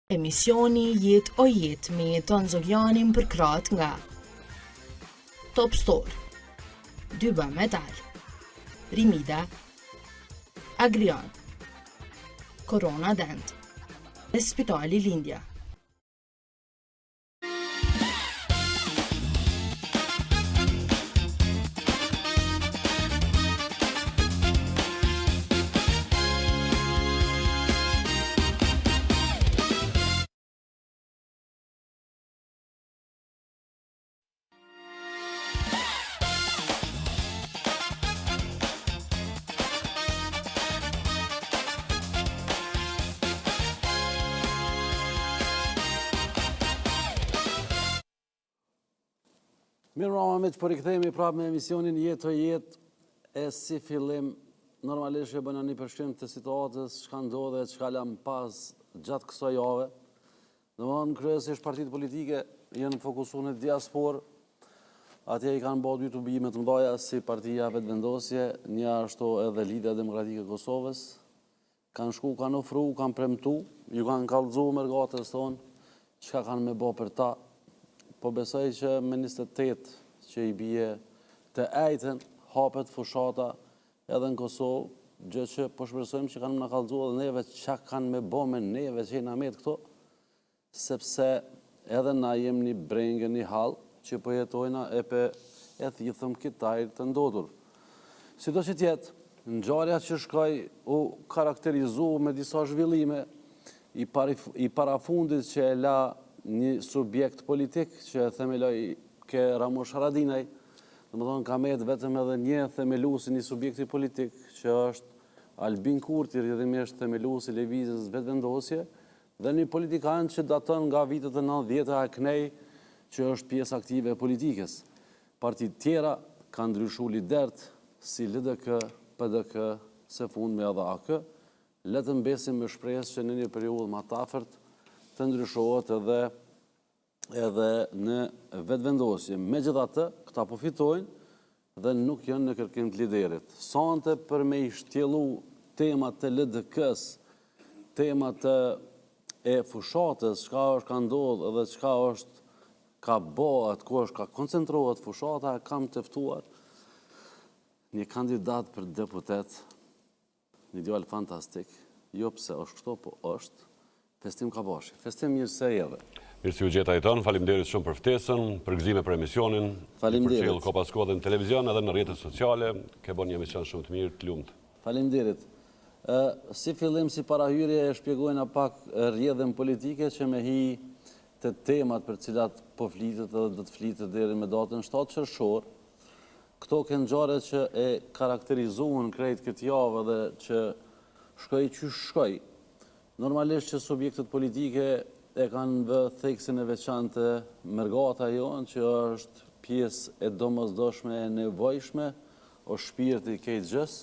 Emisioni Jetë o Jetë me Jeton Zogjanin për krahët nga Top Store, Dyba Metal, Rimida, Agrion, Corona Dent dhe Spitali Lindja. Mirë Rama me që për i këthejmë prapë me emisionin Jetë o Jetë, e si fillim, normalisht e bëna një përshkrim të situatës, çka ndodhe, çka lam pas gjatë kësaj jave. Domthonë kryesisht partitë politike janë fokusuar në diasporë, atje i kanë bërë dy tubime të mëdha si partia Vetëvendosje, një ashtu edhe Lidhja Demokratike e Kosovës, kanë shku, kanë ofru, kanë premtu, ju kanë kallëzuar mergatës tonë, çka kanë me bë për ta. Po besoj që me 28 që i bie të ejten, hapet fushata edhe në Kosovë, gjë që po shpresojmë që kanë na kallëzuar edhe neve çka kanë me bë me neve që jena me këto, sepse edhe na jem një brengë, një hall që po jetojna e thithëm kitajr të ndodhur. Sido që tjetë, ngjarja që shkoj u karakterizu me disa zhvillime i parafundit që e la një subjekt politik që e themeloj ke Ramush Haradinaj, domethënë ka met vetëm edhe një themeluesi një subjekti politik që është Albin Kurti, rrjedhimisht themeluesi i lëvizjes Vetëvendosje, dhe një politikan që daton nga vitet e 90-ta e knej, që është pjesë aktive e politikës. Partitë tjera kanë ndryshuar lidert si LDK, PDK, së fundmi edhe AK, le të mbesim me shpresë që në një periudhë më të afërt të ndryshohet edhe në Vetëvendosje. Megjithatë, këta po fitojnë dhe nuk janë në kërkim të liderit. Sante për me i shtjelu temat të LDK-s, temat e fushatës, çka është ka ndodhur edhe çka është ka bëhet, ku është ka koncentrohet fushata, kam të ftuar një kandidat për deputet, një djalë fantastik, jo pse është kështu, po është Festim Kabashi. Festim, mirë se erdhe. Mirë si u gjeta Jeton, faleminderit shumë për ftesën, për gëzime për emisionin, për çelë ko pas kohë në televizion edhe në rrjetet sociale, ke bën një emision shumë të mirë, të lumt. Faleminderit. Si fillim, si parahyrje, e shpjegojna pak rrjedhën politike që me hi të temat për cilat po flitet edhe do të flitet deri me datën 7 qershor. Këto kanë ngjarje që e karakterizuan krejt këtë javë dhe që shkoi që shkoi. Normalisht që subjektet politike e kanë vë theksin e veçantë mergata jonë, që është pjesë e domosdoshme e nevojshme, o shpirti i keq gjës,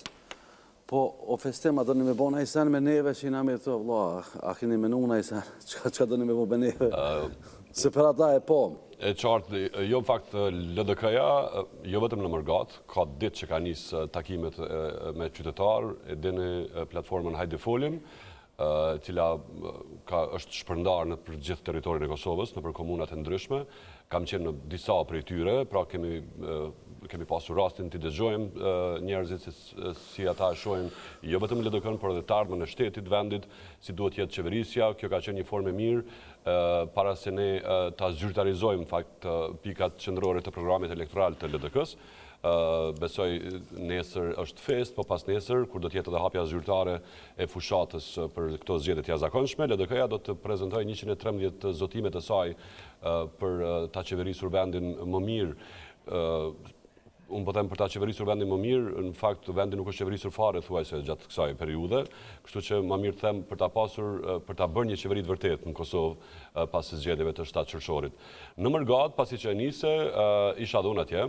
po o Festim, a do një me bo në ajsen me neve që i na me të, a keni menu në ajsen, që do një me bo me neve, se për ata e po. E qartë, jo në fakt LDK-ja, jo vetëm në Mërgat, ka ditë që ka njësë takimet me qytetarë, e dhe në platformën Hajde Folim, cila është shpërndarë në për gjithë territorin e Kosovës, në për komunat e ndryshme. Kam qenë në disa prej tyre, pra kemi pasur rastin të dëgjojmë njerëzit si ata e shohin jo vetëm LDK-n, por edhe të ardhmen e shtetit, vendit, si duhet jetë qeverisja. Kjo ka qenë një formë e mirë para se ne ta zyrtarizojmë fakt pikat qendrore të programit elektoral të LDK-s. Besoj nesër është fest, po pas nesër, kur do t'jetë edhe hapja zyrtare e fushatës për këto zgjedhje të jashtëzakonshme, LDK-ja do të prezantojë 113 zotimet e saj për ta qeverisur vendin më mirë. Unë po them për ta qeverisur vendin më mirë, në fakt vendi nuk është qeverisur fare thuajse gjatë kësaj periudhe, kështu që më mirë them për ta pasur, për ta bërë një qeveri të vërtetë në Kosovë pas zgjedhjeve të 7 qershorit. Në Mërgat, pasi që nisi, isha dhe unë atje,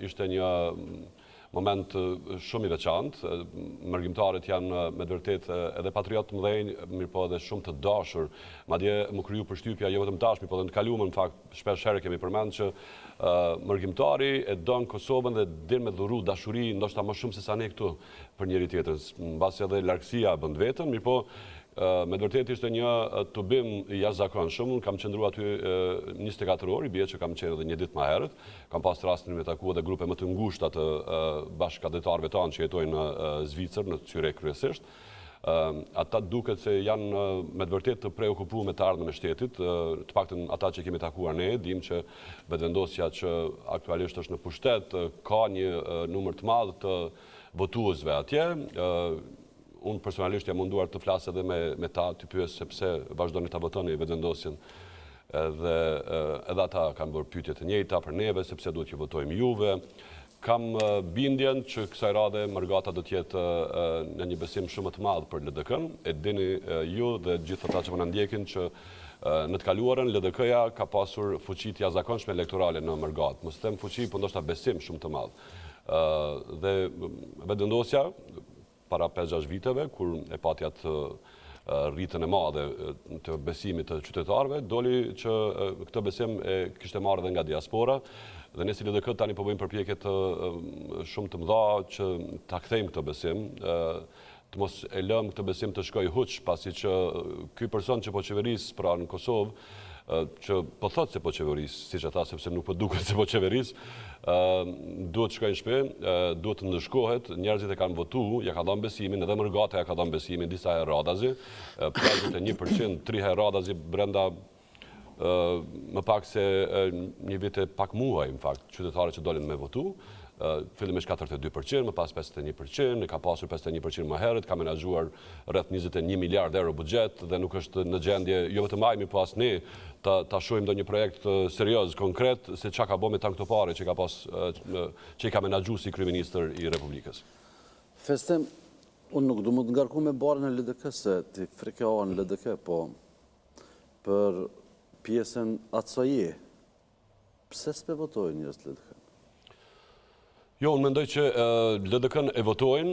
ishte një moment shumë i veçantë. Mërgjimtarët janë me vërtet edhe patriotë mëdhenj, mirë po edhe shumë të dashur. Madje më kriju përshtypja jo vetëm tashmi, po edhe në kaluamën, në fakt, shpesh herë kemi përmend që mërgjimtari e don Kosovën dhe din me dhuru dashuri, ndoshta më shumë se sa ne këtu për njëri tjetrën. Mbasi edhe largësia bën vetën, mirë po Me vërtet ishte një tubim i jashtëzakonshëm. Kam qëndruar aty 24 orë, bie që kam qenë edhe një ditë më herët. Kam pas rastin me taku edhe grupe më të ngushta të bashkëdhetarëve tanë që jetojnë në Zvicër, në Zyrich kryesisht. Ata duket se janë me vërtet të preokupuar me të ardhmen e shtetit, të paktën ata që kemi takuar ne, dim që vetëvendosja që aktualisht është në pushtet ka një numër të madh të votuesve atje. Unë personalisht jam munduar të flasë edhe me ta, të pyes sepse vazhdoni ta votoni vetëvendosjen. Dhe edhe ata kanë bërë pyetje të njëjta për neve, sepse duhet që votojmë juve. Kam bindjen që kësaj radhe Mërgata do të jetë në një besim shumë të madh për LDK-n. E dini ju dhe gjithë ata që po na ndjekin që në të kaluarën LDK-ja ka pasur fuqi të jashtëzakonshme elektorale në Mërgatë. Mos them fuqi, por ndoshta besim shumë të madh. Dhe vetëvendosja para 5-6 viteve, kur e pati atë rritën e madhe të besimit të qytetarëve, doli që këtë besim e kishte marrë edhe nga diaspora, dhe ne si LDK tani po bëjmë përpjekje shumë të mëdha që ta kthejmë këtë besim, të mos e lëm këtë besim të shkojë huç, pasi që ky person që po qeveris pra në Kosovë, që po thotë se po qeveris, siç e tha, sepse nuk po duket se po qeveris, duhet të shkojnë në shtëpi, duhet të ndëshkohet, njerëzit e kanë votuar, ja ka dhënë besimin, edhe Mërgata ja ka dhënë besimin, disa herë Radazi, 21%, 3 herë Radazi brenda më pak se një vit e pak muaj, në fakt, qytetarët që dolin me votu, fillimisht 42%, më pas 51%, ka pasur 51% më herët, ka menaxhuar rreth 21 miliard euro buxhet dhe nuk është në gjendje, jo vetëm ai, po as ne ta shohim ndonjë projekt serioz, konkret, se çka ka bërë me tank topare që i ka menaxhuar si kryeministër i Republikës. Festem, unë nuk du më të ngarku me barën e LDK se ti frikëohen në LDK, po për pjesën atësoje, pse s'pe votojnë njerëz të LDK? Jo, unë mendoj që LDK-n e votojnë,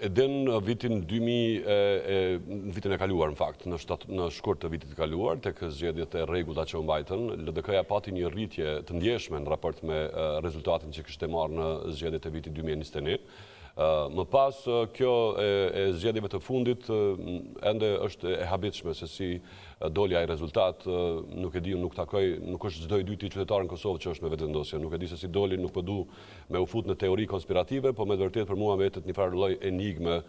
e den vitin 2000, vitin e kaluar në fakt, në shkurt të vitit të kaluar, tek zgjedhjet e rregullta që u mbajtën, LDK-ja pati një rritje të ndjeshme në raport me rezultatin që kishte marrë në zgjedhjet e vitit 2021. Më pas, kjo e zgjedhjeve të fundit ende është e habitshme se si doli ai rezultat, nuk e di, nuk takoj, nuk është çdo i dyti qytetar në Kosovë që është me vetëvendosje, nuk e di se si doli, nuk po du me u fut në teori konspirative, po me vërtet për mua vetet një farë lloj enigme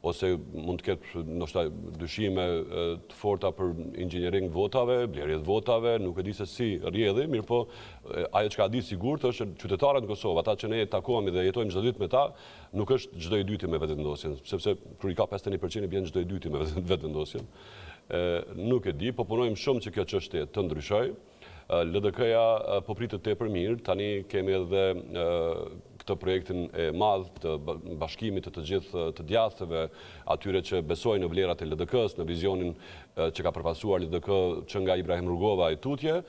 ose mund të ketë ndoshta dyshime të forta për inxhiniering votave, blerje të votave, nuk e di se si rrjedhi, mirë po ajo që ka di sigurt është qytetarët në Kosovë, ata që ne takohemi dhe jetojmë çdo ditë me ta, nuk është çdo i dyti me vetëvendosjen, sepse kur i ka 51% bjen çdo i dyti me vetëvendosjen. Nuk e di, po punojmë shumë që kjo çështje të ndryshojë. LDK-ja po pritet tepër mirë, tani kemi edhe këtë projektin e madh të bashkimit të gjithë të djathtëve, atyre që besojnë në vlerat e LDK-s, në vizionin që ka përfaqësuar LDK që nga Ibrahim Rugova e tutje,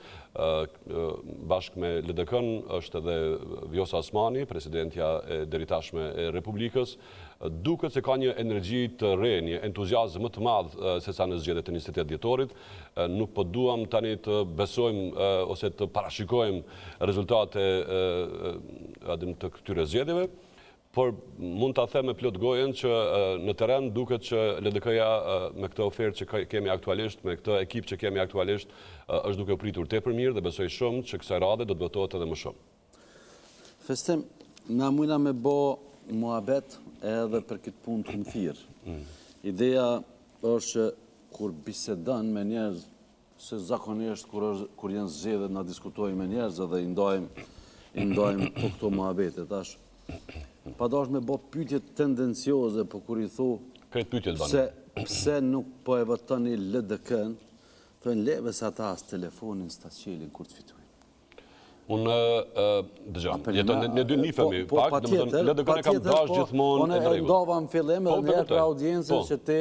bashkë me LDK-n është edhe Vjosa Osmani, presidentja e deritashme e Republikës, duket se ka një energji të re, një entuziazëm më të madh se sa në zgjedhjet e 28 dhjetorit. Nuk po duam tani të besojmë ose të parashikojmë rezultate të këtyre zgjedhjeve, por mund ta them me plot gojen që në terren duket që LDK-ja me këtë ofertë që kemi aktualisht, me këtë ekip që kemi aktualisht, është duke u pritur tepër mirë dhe besoj shumë që kësaj radhe do të votohet edhe më shumë. Festem, na mujna me bo muhabet edhe për këtë punë të thirrë. Ideja është që kur bisedon me njerëz, se zakonisht kur janë zgjedhjet na diskutojmë me njerëz dhe i ndajmë po këto muhabete tash. Pa dash me bo pyetje tendencioze, po kur i thu pse nuk po e votoni LDK-n, thonë leve se ata as telefonin s'ta qelin kur të fitojnë. Unë, dëgjoj, ne dy nifemi pak, domethënë LDK-n e kam dash gjithmonë në rregull. Unë ndova në fillim edhe në për audiencën që ti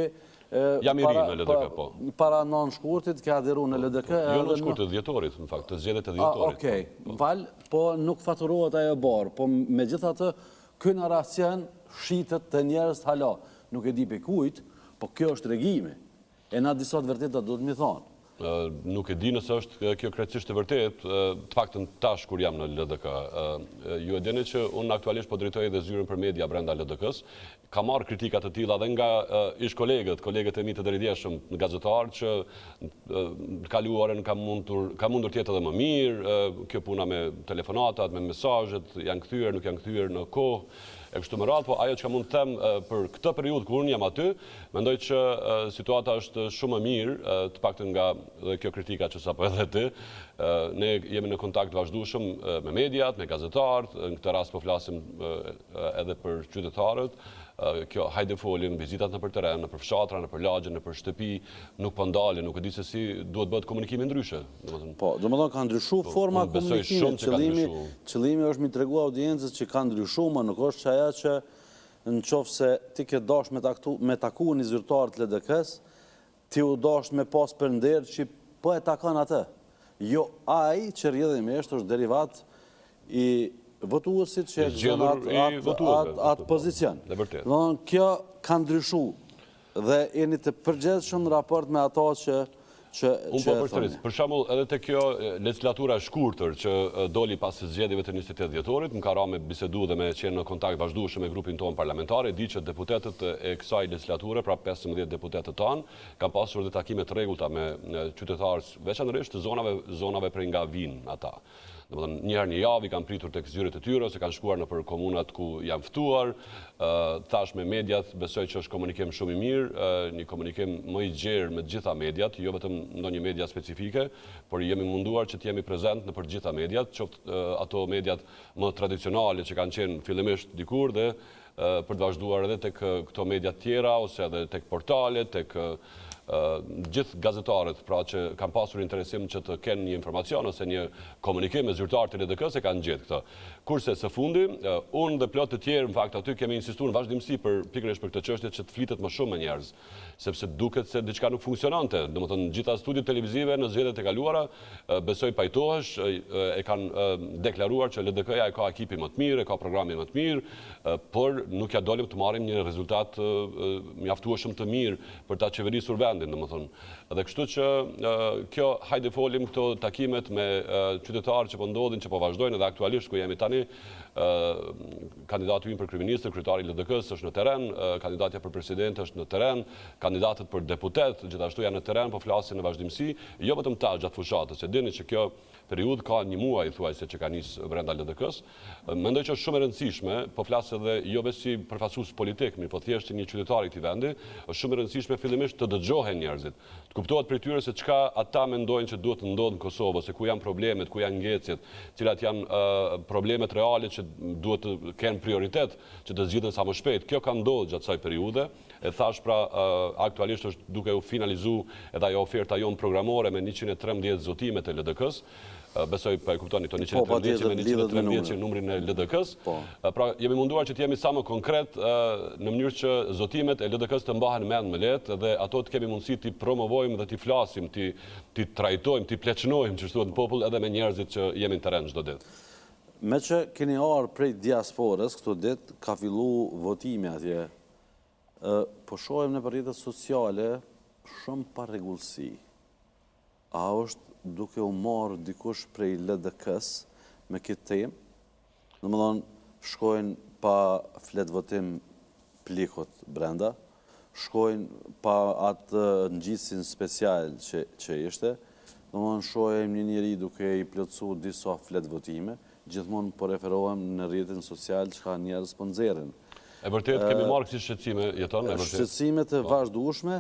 jam i ri në LDK, po. Para 9 shkurtit ke adheru në LDK. Jo në shkurtit, dhjetorit, në fakt, të zgjedhjet e dhjetorit. Okej, val, po nuk faturohet ajo barë, po megjithatë ky narracion shitet të njerëz hala. Nuk e di pe kujt, po kjo është regjimi. E na disa të vërteta duhet mi thonë. nuk e di nëse është kjo krejtësisht e vërtet, të paktën tash kur jam në LDK. Ju e dini që unë aktualisht po drejtoj edhe zyrën për media brenda LDK-s. Ka marrë kritikat të tilla edhe nga ish kolegët e mi të dëridjeshëm në gazetarë që në kaluarën ka mundur tjetë edhe më mirë, kjo puna me telefonatat, me mesazhet, janë kthyer, nuk janë kthyer në kohë, e kështu me radhë, po ajo që ka mund të them për këtë periudhë kur unë jam aty, mendoj që situata është shumë e mirë, të paktën nga kjo kritika që sapo edhe ti. Ne jemi në kontakt vazhdueshëm me mediat, me gazetarët, në këtë rast po flasim edhe për qytetarët. Kjo hajde folim, vizitat në për teren, në për fshatra, në për lagje, në për shtëpi, nuk po ndale, nuk e di se si duhet bëhet komunikimi ndryshe. Po, do më thonë ka ndryshu forma komunikimit, qëllimi është mi tregu audiencës që ka ndryshu, më nuk është që aja që në qofë se ti ke dash me taku një zyrtar të LDK-s, ti u dash me pas për nderë që po e takan atë. Jo, ai që rrjedhimisht është derivat i votuesit që e gëzën atë pozicion. Kjo ka ndryshu dhe jeni të përgjithshëm në raport me ato që unë po përstëris. Për shembull, edhe të kjo legislatura e shkurtër që doli pas zgjedhjeve të 28 dhjetorit, më ka ra me bisedu dhe me qenë në kontakt vazhdueshëm me grupin tonë parlamentare, di që deputetët e kësaj legislature, pra 15 deputetët tanë, kanë pasur dhe takime të rregullta me qytetarës veçanërisht të zonave prej nga vinë ata. Njëherë një javë i kanë pritur tek zyret e tyre, ose kanë shkuar në për komunat ku janë ftuar, thash me mediat, besoj që është komunikim shumë i mirë, një komunikim më i gjerë me gjitha mediat, jo vetëm ndonjë media specifike, por jemi munduar që t'jemi prezent në për gjitha mediat, qoftë ato mediat më tradicionale që kanë qenë fillimisht dikur dhe për të vazhduar edhe tek këto mediat tjera, ose edhe tek portalet, tek gjithë gazetarët, pra që kanë pasur interesim që të kenë një informacion ose një komunikim me zyrtarët e LDK-s e kanë gjetë këtë. Kurse së fundi, unë dhe plot të tjerë, në fakt aty kemi insistuar në vazhdimsi pikërisht për këtë çështje që të flitet më shumë me njerëz, sepse duket se diçka nuk funksionante. Domethënë gjitha studiet televizive në zgjedhjet e kaluara, besoj pajtohesh, e kanë deklaruar që LDK-ja e ka ekipin më të mirë, e ka programin më të mirë, por nuk ja dolim të marrim një rezultat mjaftueshëm të mirë për ta qeverisur vendin, domethënë. Dhe kështu që kjo hajde folim këto takimet me qytetarë që po ndodhin, që po vazhdojnë edhe aktualisht ku jemi tani, kandidati im për kryeministër, kryetari i LDK-s është në terren, kandidatja për president është në terren, kandidatët për deputet gjithashtu janë në terren, po flasin në vazhdimsi, jo vetëm ta gjatë fushatës, e dini që kjo periudhë ka një muaj thuajse që ka nisë brenda LDK-s. Mendoj që është shumë e rëndësishme, po flas edhe jo vetëm si përfaqësues politik, mirë po thjesht një qytetar i këtij vendi, është shumë e rëndësishme fillimisht të dëgjohen njerëzit. Të kuptohet prej tyre se çka ata mendojnë që duhet të ndodhë në Kosovë, ose ku janë problemet, ku janë ngecjet, cilat janë problemet reale që duhet të kenë prioritet që të zgjidhen sa më shpejt. Kjo ka ndodhur gjatë kësaj periudhe. E thash pra aktualisht është duke u finalizuar edhe ajo oferta jonë programore me 113 zotimet e LDK-s. Besoj pa e kuptoni këto 113 me 113 që numrin e LDK-s. Pra jemi munduar që të jemi sa më konkret në mënyrë që zotimet e LDK-s të mbahen mend me lehtë dhe ato të kemi mundësi t'i promovojmë dhe t'i flasim, t'i trajtojmë, t'i pleçnojmë që thuhet në popull edhe me njerëzit që jemi në terren çdo ditë. Me që keni ardhur prej diasporës këto ditë, ka filluar votimi atje. Po shohim në rrjetet sociale shumë parregullsi. A është duke u marrë dikush prej LDK-s me këtë temë? Domethënë, shkojnë pa flet votim plikut brenda, shkojnë pa atë ngjitsin special që ishte. Domethënë, shohim një njeri duke i plotësuar disa flet votime, gjithmonë po referohem në rrjetin social çka njerëz po nxjerrin. E vërtet kemi marrë kësi shqetësime, jeton, e vërtet. Shqetësime të vazhdueshme,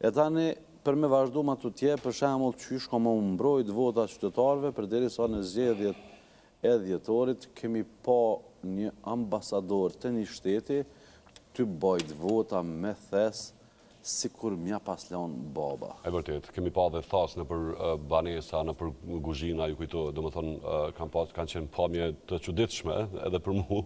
e tani për me vazhdu ma të tje, për shembull qysh ka më mbrojt vota qytetarëve, përderisa në zgjedhjet e dhjetorit kemi pa një ambasador të një shteti të bajt vota me thes si kur mja pas leon baba. E vërtet, kemi pa dhe thas në për banesa, në për guzhina, ju kujto, do më thonë, kanë qenë pamje të çuditshme, edhe për mu,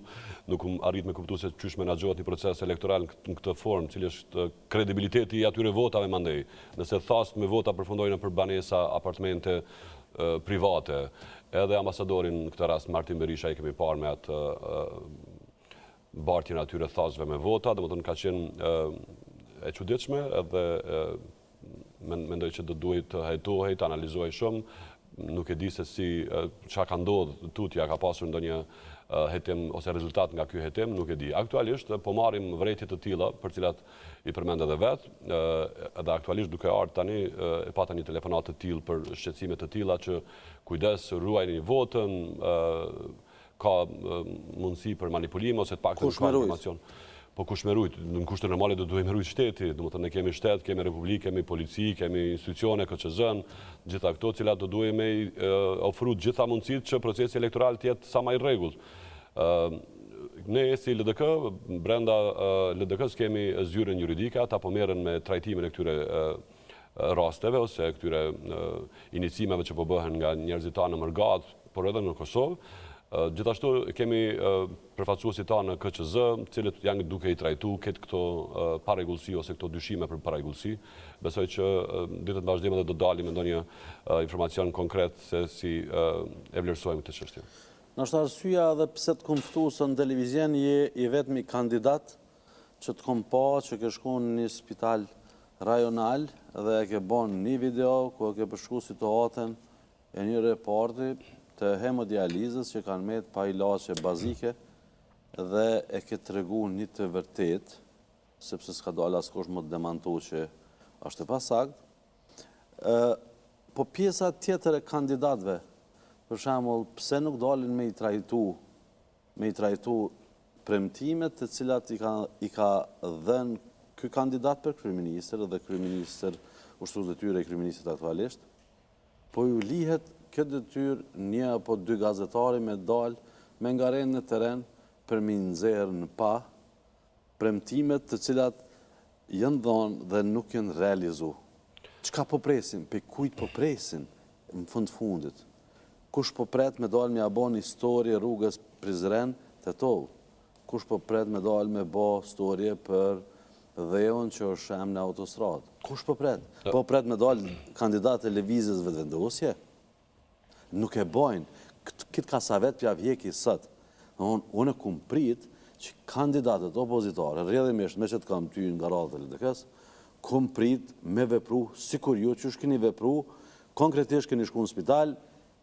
nuk arrit me kuptu se qysh menaxhohet një proces elektoral në këtë formë, cili është kredibiliteti i atyre votave mandej. Nëse thas me vota përfundojnë në për banesa, apartamente private, edhe ambasadorin në këtë rast, Martin Berisha, i kemi parë me atë bartjen atyre thasve me vota, do më thonë ka qenë e çuditshme edhe mendoj që do duhet të hetohej, të analizohej shumë, nuk e di se si çka ka ndodhur tutja, ka pasur ndonjë hetim ose rezultat nga ky hetim, nuk e di. Aktualisht po marrim vërejtje të tilla, për cilat i përmend edhe vet, edhe aktualisht duke ardhur tani e pata një telefonat të tillë për shqetësime të tilla që kujdes, ruajini votën, ka mundësi për manipulim ose të paktën ka informacion. Po kush me rujt, në kushte normale do duhet me rujt shteti, do më të ne kemi shtet, kemi republikë, kemi polici, kemi institucione, KQZ-n, gjitha këto cilat do duhet me ofru gjitha mundësit që procesi elektoral tjetë sa ma i regull. Ne si LDK, brenda LDK-s kemi zyrën juridika, ta po merren me trajtimin e këtyre rasteve ose këtyre inicimeve që po bëhen nga njerëzit ta në Mërgat, por edhe në Kosovë. Gjithashtu kemi përfaqësuesit ta në KQZ, cilët janë duke i trajtu këtë këto paregullësi ose këto dyshime për paregullësi. Besoj që ditët vazhdime dhe do dalim me ndonjë informacion konkret se si e vlerësojmë këtë çështje. Nështë arsyeja edhe pse të kom ftu se në televizien je i vetmi kandidat që të kom pa që ke shku në një spital rajonal dhe e ke bon një video ku e ke përshku situatën e një reporti të hemodializës që kanë met pa ilaqe bazike dhe e ke të regu një të vërtet, sepse s'ka do askush më të demantu që është e pasakt. Po pjesa tjetër e kandidatve, për shembull, pse nuk dalin me i trajtu premtimet të cilat i ka dhenë ky kandidat për kryeministër dhe kryeministër ushtrues detyrë e kryeministrit aktualisht, po ju lihet këtë detyrë një apo dy gazetari me dalë me ngaren në teren për mi nxerr në pa premtimet të cilat janë dhënë dhe nuk janë realizu. Çka po presin? Pe kujt po presin në fundit? Kush po pret me dalë me abon histori rrugës Prizren Tetov? Kush po pret me dalë me bo storje për dheun që është shem në autostradë? Kush po pret? Po pret me dalë kandidat e lëvizjes vetëvendosje? Nuk e bojnë. Këtë kasavet pja vjeki sëtë. Unë e kum prit që kandidatët opozitare, rrjedhimisht me që të kam ty nga radhë të LDK-s, kum prit me vepru, sikur ju që shkeni vepru, konkretisht keni shku në spital,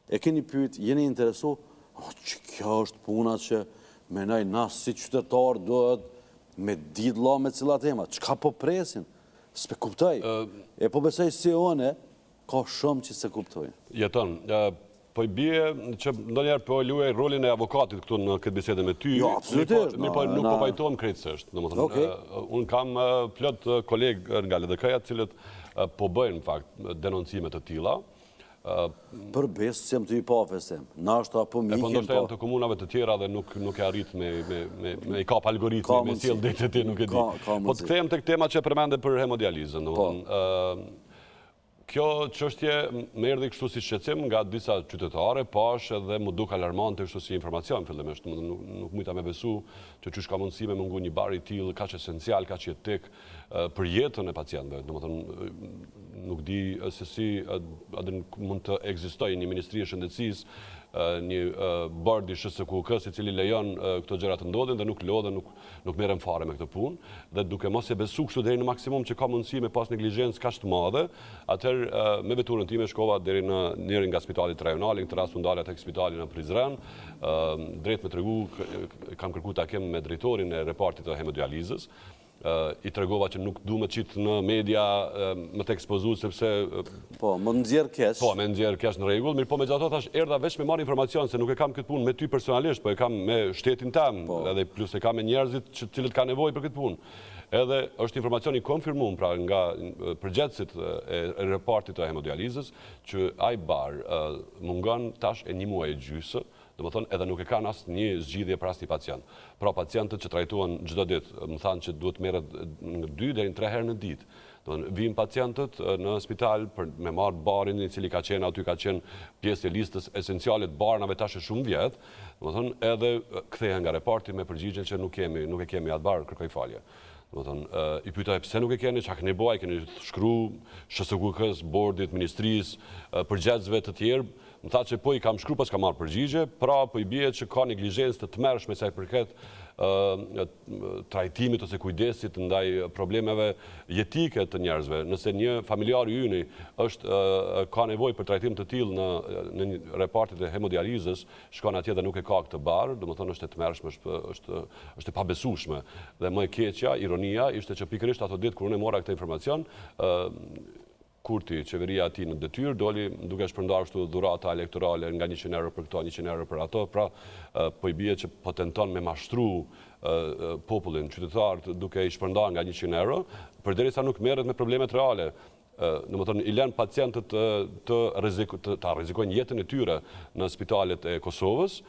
e keni pyet, jeni interesu, që kjo është puna që menaj nasë si qytetar duhet me ditë la me cilat tema. Qka po presin? S'pe kuptoj. E po besoj si one, ka shumë që se kuptoj. Jeton, po i bie që ndonjëherë po luaj rolin e avokatit këtu në këtë bisedë me ty. Jo, absolutisht. Nuk po pajtohem krejtësisht. Unë kam plot kolegë nga LDK-ja të cilët po bëjnë në fakt denoncime të tilla. Për besë që jem të i pafesim. Nashta po mikin. Po ndoshta janë të komunave të tjera dhe nuk e arrit me i kap algoritmi, me sjell detet ti nuk e di. Po të kthehem tek tema që përmende për hemodializën. Kjo çështje më erdhi kështu si shqetësim nga disa qytetarë, pash edhe më duk alarmante kështu si informacion fillimisht. Nuk mujta me besu që çysh ka mundësi me mungu një bar i tillë kaq esencial, kaq jetik për jetën e pacientëve. Domethënë nuk di se si mund të ekzistojë një Ministri e Shëndetësisë, një bord i SHSKUK-s i cili lejon këto gjëra të ndodhin dhe nuk lodhen, nuk merren fare me këtë punë, dhe duke mos e besu kështu deri në maksimum që ka mundësi me pas neglizhencë kaq të madhe, atëherë me veturën time shkova deri në njërin nga spitalet rajonale, në këtë rast u ndala tek spitali në Prizren, drejt me tregu, kam kërkuar takim me drejtorin e repartit të hemodializës. I tregova që nuk du me qitë në media më të ekspozu, sepse... Po, më nxjerr kesh. Po, me nxjerr kesh në regull, mirë po me gjato thash, erdha veç me marrë informacion, se nuk e kam këtë punë me ty personalisht, po e kam me shtetin tem, edhe plus e kam me njerëzit që cilët ka nevoj për këtë punë. Edhe është informacioni konfirmum pra nga përgjegjësit e repartit të hemodializës, që ai bar mungon tash e 1 muaj e gjysë, dhe më thonë edhe nuk e kanë asë një zgjidhje për asë një pacient. Pra pacientët që trajtuan çdo ditë, më thanë që duhet merret 2 deri në 3 herë në ditë. Vijnë pacientët në spital për me marrë barin i cili ka qenë, aty ka qenë pjesë e listës esenciale të barnave tash e shumë vjetë, dhe më thonë edhe kthehen nga reparti me përgjigjen që nuk e kemi atë bar, kërkoj falje. I pyetoj pse nuk e keni, çka keni bëj, keni shkru SHSKUK-s, bordit, ministrisë, përgjegjësve të tjerë. Më tha që po i kam shkru pas ka marrë përgjigje, pra po i bie që ka neglizhencë të tmerrshme sa i përket trajtimit ose kujdesit ndaj problemeve jetike të njerëzve. Nëse një familjar i yni ka nevojë për trajtim të tillë në një repartit e hemodializës, shkon atje dhe nuk e ka këtë barë, domethënë është e tmerrshme, është e pabesueshme. Dhe më e keqja, ironia, ishte që pikërisht ato ditë kur unë mora këtë informacion, Kurti, qeveria ati në detyrë, doli duke shpërndarë kështu dhurata elektorale nga 100 euro për këto, 100 euro për ato, pra po i bie që po tenton me mashtru popullin, qytetarët duke i shpërndarë nga 100 euro, përderisa nuk merret me problemet reale. Domethënë i lën pacientët ta rrezikojnë jetën e tyre në spitalet e Kosovës,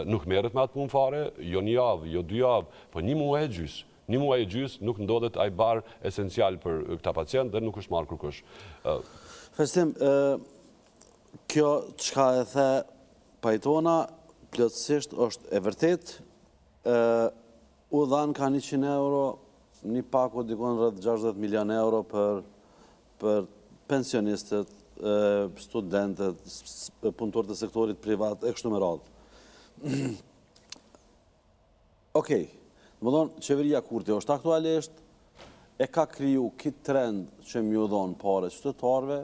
nuk merret me atë punë fare, jo një javë, jo 2 javë, po 1 muaj e gjys. 1 muaj e gjys nuk ndodhet ai bar esencial për këta pacient dhe nuk është marrë kërkush. Festim, kjo çka e the Pajtona plotësisht është e vërtet, u dhanë ka 100 euro, një paku dikon rreth 60 milion euro për pensionistët, studentët, punëtorët e sektorit privat, e kështu me radhë. Okej. Më thonë, qeveria Kurti është aktualisht, e ka kriju këtë trend që mjë dhonë pare qytetarve,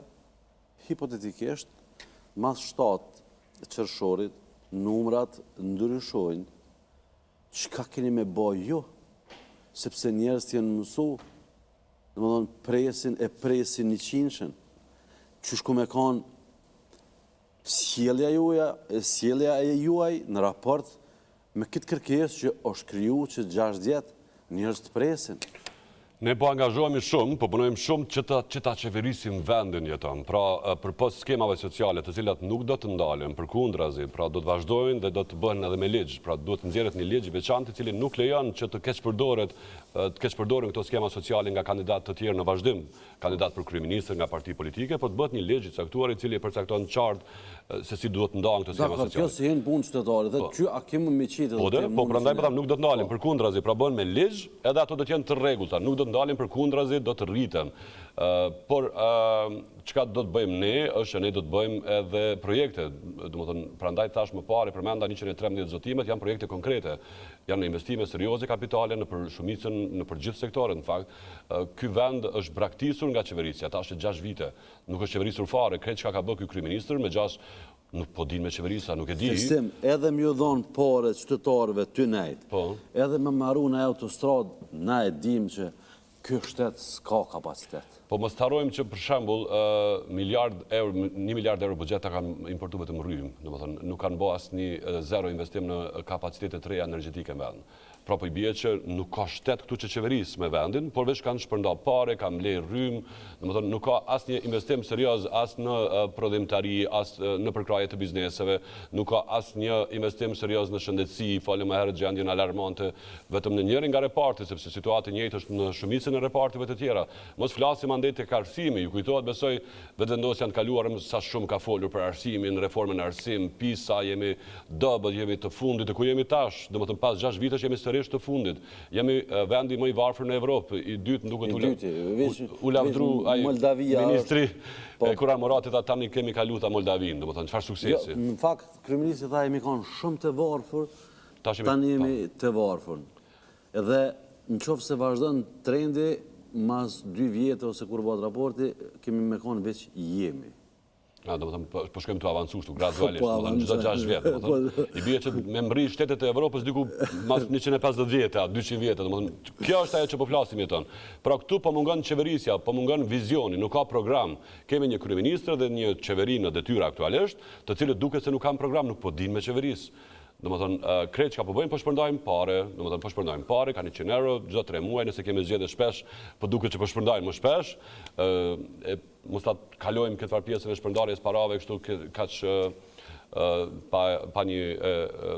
hipotetikisht, mas 7 qershorit, numrat ndryshojnë, çka keni me boj ju, sepse njerëz t'jenë mësu, dhe më thonë, presin 100-shën, që shku me kanë sjellja e juaj në raport me këtë kërkesë që është kriju që 60 njerëz të presin. Ne po angazhohemi shumë, po punojmë shumë që ta qeverisim vendin jeton. Pra, përpos skemave sociale të cilat nuk do të ndalen, përkundrazi, pra do të vazhdojnë dhe do të bëhen edhe me ligj. Pra, duhet të nxjerret një ligj i veçantë i cili nuk lejon që të keq përdoren këto skema sociale nga kandidatë të tjerë në vazhdim, kandidatë për kryeministër nga parti politike, por të bëhet një ligj i caktuar i cili e përcakton qartë se si duhet të ndahen këto skema sociale. Kjo si hen punë qytetare, dhe që a kemi me qitë. Po prandaj po them nuk do të ndalen përkundrazi, pra bëhen me ligj, edhe ato do të jenë të rregullta, nuk do të ndalen përkundrazi, do të rriten. Por çka do të bëjmë ne është që ne do të bëjmë edhe projekte, domethënë prandaj thash më parë përmenda 113 zotimet janë projekte konkrete, janë investime serioze kapitale në për shumicën në për gjithë sektorët. Në fakt, ky vend është braktisur nga qeverisja, tash 6 vite, nuk është qeverisur fare, krejt çka ka bërë ky kryeministër me gjas nuk po din me qeverisa, nuk e di. Festim, edhe më dhonë pore qytetarëve ty nejt, edhe me marru në autostradë, na e dim që ky shtet s'ka kapacitet. Po mos harrojmë që për shembull 1 miliard euro buxhet kanë importuar vetëm rrymë, domethënë nuk kanë bërë asnjë zero investim në kapacitete të reja energjetike në vend. Pra po i bie që nuk ka shtet këtu që qeveris me vendin, por veç kanë shpërndar pare, kanë mbledh rrymë, domethënë nuk ka asnjë investim serioz as në prodhimtari, as në përkrahje të bizneseve, nuk ka asnjë investim serioz në shëndetësi, falem më herët gjendjen alarmante vetëm në njërin nga repartet, sepse situata e njëjtë është në shumicën e reparteve të tjera. Mos flasim andej tek arsimi, ju kujtohet besoj vetëvendosja të kaluar sa shumë ka folur për arsimin, reformën e arsim, PISA, jemi dobët, jemi të fundit, të ku jemi tash, domethënë pas 6 vitesh jemi të fundit. Jemi vendi më i varfër në Evropë, i dytë në duket u lavdru ministri e Kuran Moratit, tani kemi kalu ta Moldavin, do më thënë, qëfar suksesi? Në fakt, kryeministri tha jemi kanë shumë të varfër, tani jemi të varfër. Edhe në qoftë se vazhdon trendi, mas 2 vjetë ose kur bëhet raporti, kemi me kanë veç jemi. Do më thëmë, po shkojmë të avancu shtu, gradualisht, gjitha 6 vjetë, i bie që me mbri shtetet e Evropës diku mas 150 vjetë, 200 vjetë, kjo është ajo që po flasim jeton. Pra këtu po mungon qeverisja, po mungon vizioni, nuk ka program. Kemi një kryeministër dhe një qeveri në detyrë aktualisht, të cilët duket se nuk kanë program, nuk po din me qeverisë. Do më thonë, krejt që ka po bëjmë, po shpërndajmë pare, do më thonë, po shpërndajmë pare, ka 100 euro, gjithë 3 muaj, nëse kemi zgjedhje shpesh, po duket që po shpërndajmë më shpesh, mos ta kalojmë këtë farë pjesën e shpërndarjes parave, kështu kaq pa një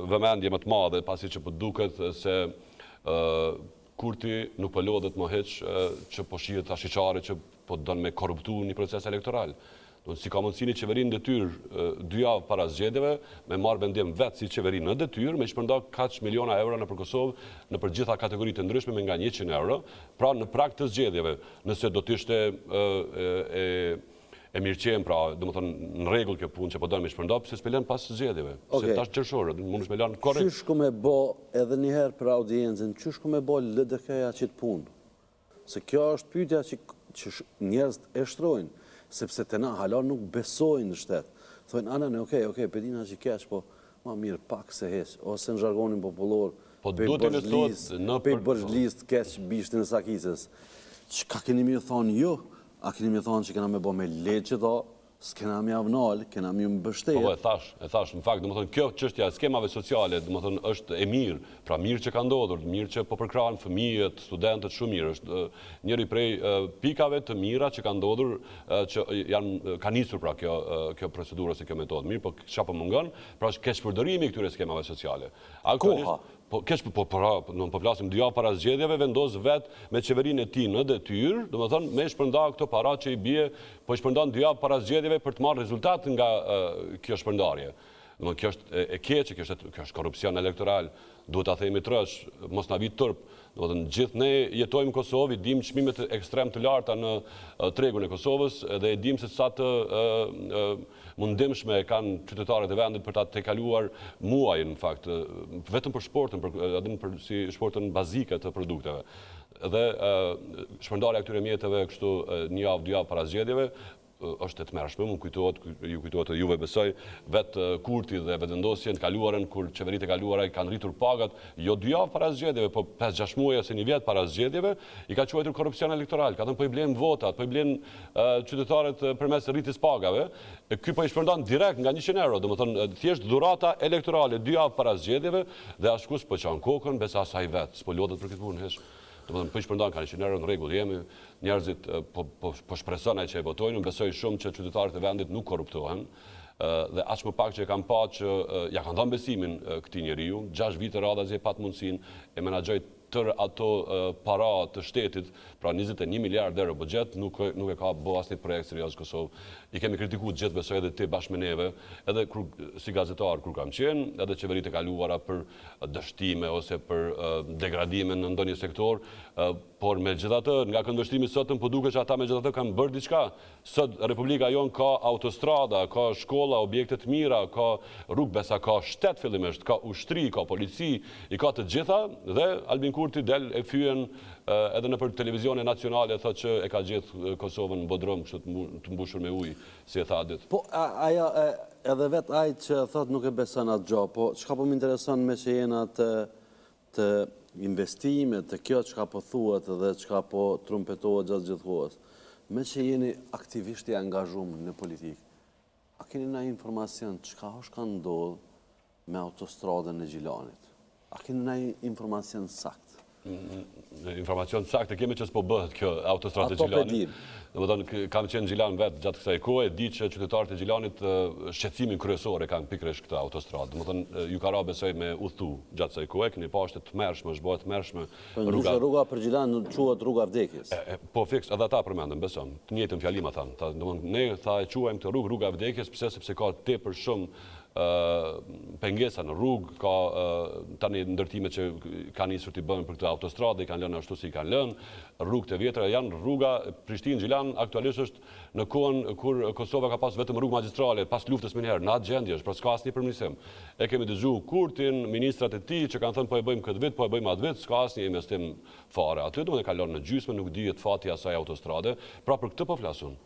vëmendje më të madhe, pasi që po duket se Kurti nuk po lodhet më hiç që po shihet ta shiçare që po don me korruptu një proces elektoral. Si ka mundësi një qeveri në detyrë 2 javë para zgjedhjeve, me marrë vendim vetë si qeveri në detyrë, me shpërnda kaq miliona euro në për Kosovë, në për gjitha kategoritë të ndryshme me nga 100 euro, pra në prag të zgjedhjeve, nëse do t'ishte e mirëqen, pra, domethënë në rregull kjo punë që po dojmë shpërnda, pse s'pe lën pas zgjedhjeve. Se tash qershore, mundesh me lën korrekt. Qysh ku me bë edhe një herë për audiencën, qysh ku me bë LDK-ja që të punë? Se kjo është pyetja që njerëzit e shtrojnë, sepse të na hala nuk besojnë në shtet. Thonë, anane, okej, pedina që keq, po ma mirë pak se heq, ose në zhargonin popullor, pe bërgjlist keq bishtin e sakisës. Çka keni mi thonë jo? A keni mi thonë që kena me bo me leqë do, s'kena mi avnal, kena mi mbështet. Po, e thash, në fakt, domethënë kjo çështja e skemave sociale, domethënë është e mirë, pra mirë që ka ndodhur, mirë që po përkrahen fëmijët, studentët, shumë mirë, është njëri prej pikave të mira që ka ndodhur, që ka nisur pra kjo procedurë ose kjo metodë. Mirë, po çfarë po mungon? Pra është keqpërdorimi i këtyre skemave sociale. Koha. Po flasim 2 javë para zgjedhjeve, vendos vetë me qeverinë e tij në detyrë, domethënë me shpërnda këto para që i bie, po i shpërndan 2 javë para zgjedhjeve për të marrë rezultat nga kjo shpërndarje. Domethënë kjo është e keqe, kjo është korrupsion elektoral, duhet ta themi trosh, mos na vi turp. Domethënë gjithë ne jetojmë në Kosovë, dimë çmimet ekstrem të larta në tregun e Kosovës dhe e dimë se sa të mundimshme kanë qytetarët e vendit për ta tejkaluar muaj në fakt, vetëm për sportin, për si sportin bazike të produkteve. Dhe shpërndarja këtyre mjeteve kështu 1 javë, 2 javë para zgjedhjeve është e tmerrshme, ju kujtohet juve besoj, vetë Kurti dhe vetëvendosja të kaluarën, kur qeveritë e kaluara i kanë rritur pagat, jo 2 javë para zgjedhjeve, po 5-6 muaj ose 1 vjet para zgjedhjeve, i ka quajtur korrupsion elektoral, ka thënë po i blen votat, po i blen qytetarët përmes rritjes pagave, ky po i shpërndan direkt nga 100 euro, domethënë thjesht dhurata elektorale 2 javë para zgjedhjeve dhe askush po çon kokën, besa asaj vet, s'po lodhet për këtë punë hesh. Domethënë po i shpërndan ka 100 euro, në rregull jemi, njerëzit po shpreson ai që e votojnë, unë besoj shumë që qytetarët e vendit nuk korruptohen, dhe aq më pak që e kanë pa që ja kanë dhënë besimin këtij njeriu, 6 vite radhazi e pat mundësinë e menaxhoi tërë ato para të shtetit, pra 21 miliard euro buxhet, nuk e ka bë asnjë projekt serioz Kosovë. I kemi kritikuar gjithë besoj edhe ti bashkë me neve, edhe si gazetar kur kam qenë, edhe qeveritë e kaluara për dështime ose për degradime në ndonjë sektor, por megjithatë, nga këndvështrimi sotëm po duket që ata megjithatë kanë bërë diçka. Sot Republika jon ka autostrada, ka shkolla, objekte të mira, ka rrugë, besa ka shtet fillimisht, ka ushtri, ka polici, i ka të gjitha dhe Albin Kurti del e fyen edhe në për televizione nacionale thotë që e ka gjetë Kosovën në Bodrum, kështu të mbushur me ujë, si e tha ditë. Po ajo edhe vetë ai që thotë nuk e beson atë gjë, po çka po më intereson me që jena të investimet, të kjo çka po thuhet dhe çka po trumpetohet gjatë gjithë kohës. Me që jeni aktivisht i angazhuar në politikë, a keni ndonjë informacion çka është ka ndodhur me autostradën e Gjilanit? A keni ndonjë informacion sakt? Informacion saktë kemi që s'po bëhet kjo autostradë e Gjilanit. Domethënë kam qenë në Gjilan vetë gjatë kësaj kohe, di që qytetarët e Gjilanit shqetësimin kryesor e kanë pikërisht këtë autostradë. Domethënë ju ka ra besoj me udhëtu gjatë kësaj kohe, keni pa është të tmerrshme, është bëhet tmerrshme. Rruga për Gjilan nuk quhet rruga vdekjes. Po fiks, edhe ata përmendën, besoj. Të njëjtën fjalim thanë. Domethënë ne e quajmë këtë rruga vdekjes sepse ka tepër shumë pengesa në rrugë, ka tani ndërtime që kanë nisur t'i bëhen për këtë autostradë, i kanë lënë ashtu si i kanë lënë, rrugët e vjetra janë rruga Prishtinë-Gjilan aktualisht është në kohën kur Kosova ka pas vetëm rrugë magjistrale, pas luftës më njëherë, në atë gjendje është, pra s'ka asnjë përmirësim. E kemi dëgjuar Kurtin, ministrat e tij që kanë thënë po e bëjmë këtë vit, po e bëjmë atë vit, s'ka asnjë investim fare. Aty domethënë ka lënë në gjysmë, nuk dihet fati i asaj autostrade, pra për këtë po flasun.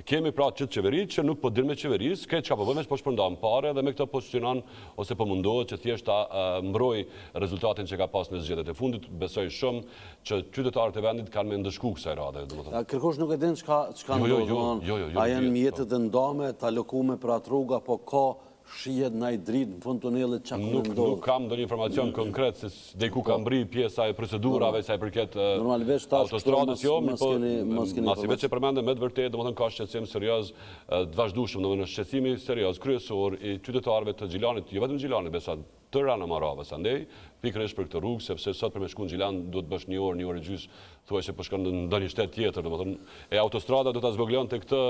Kemi pra qëtë qeveri që nuk po dirë me qeveris, këtë që po bëjmë që po shpërndam pare dhe me këtë pozicionan ose po mundohet që thjesht ta mbroj rezultatin që ka pas në zgjedhjet e fundit. Besoj shumë që qytetarët e vendit kanë me ndëshku kësaj rade. Kërkosh nuk e din çka ndodh, a janë mjetet e ndame, të alokume për atë rruga, po ka shihet në dritë në fund tunelit çka ndodh. Nuk kam ndonjë informacion konkret se deri ku ka mbri pjesa e procedurave sa i përket autostradës, jo, masi vetë që përmendëm me të vërtetë, domethënë ka shqetësim serioz të vazhdueshëm, domethënë shqetësimi serioz kryesor i qytetarëve të Gjilanit, jo vetëm Gjilanit, besa të Rana Marravës, andej pikërisht për këtë rrugë, sepse sot për me shku në Gjilan duhet bësh 1 orë, 1 orë e gjys, thuaj se po shkon në ndonjë shtet tjetër, domethënë e autostrada do ta zvoglon te këtë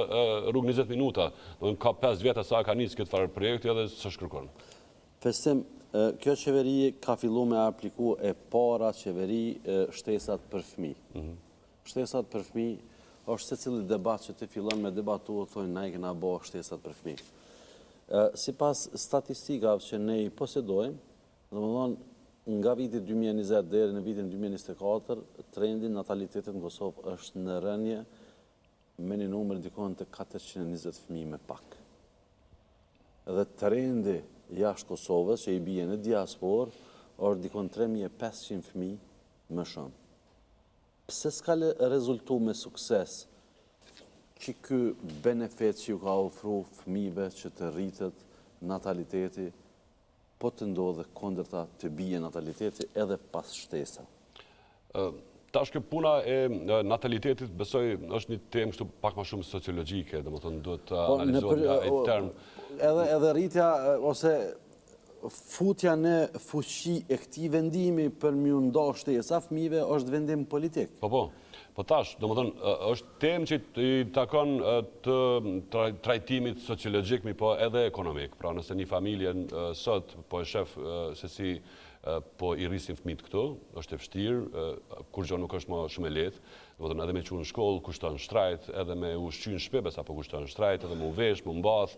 rrugë 20 minuta, domethënë ka 5 vjet sa ka nis këtë farë projekti edhe s'është kërkon. Festim, kjo qeveri ka filluar me apliku e para qeveri shtesat për fëmijë. Shtesat për fëmijë është secili debat që të fillon me debatu, thonë na i kena bo shtesat për fëmijë. Sipas statistikave që ne i posedojmë, domethënë nga viti 2020 deri në vitin 2024, trendi natalitetit në Kosovë është në rënje me një numër dikon të 420 fëmijë me pak. Dhe trendi jashtë Kosovës që i bie në diasporë është dikon 3500 fëmijë më shumë. Pse s'ka rezultu me sukses që ky benefit që ju ka ofru fëmijëve që të rritet nataliteti, po të ndodhe kundërta të bie nataliteti edhe pas shtesa? Tash kjo puna e natalitetit besoj është një temë kështu pak më shumë sociologjike, domethënë duhet të analizohet nga ai term. Edhe rritja ose futja në fuqi e këtij vendimi për mju ndo shtesa fëmijëve është vendim politik. Po tash, domethënë është temë që i takon të trajtimit sociologjik, po edhe ekonomik. Pra nëse një familje sot po e shef se si po i rrisin fëmijët këtu, është e vështirë, kur gjë nuk është më shumë e lehtë. Domethënë edhe me çu në shkollë kushton shtrajt, edhe me ushqy në shtëpi besa po kushton shtrajt, edhe me u vesh, me u mbath,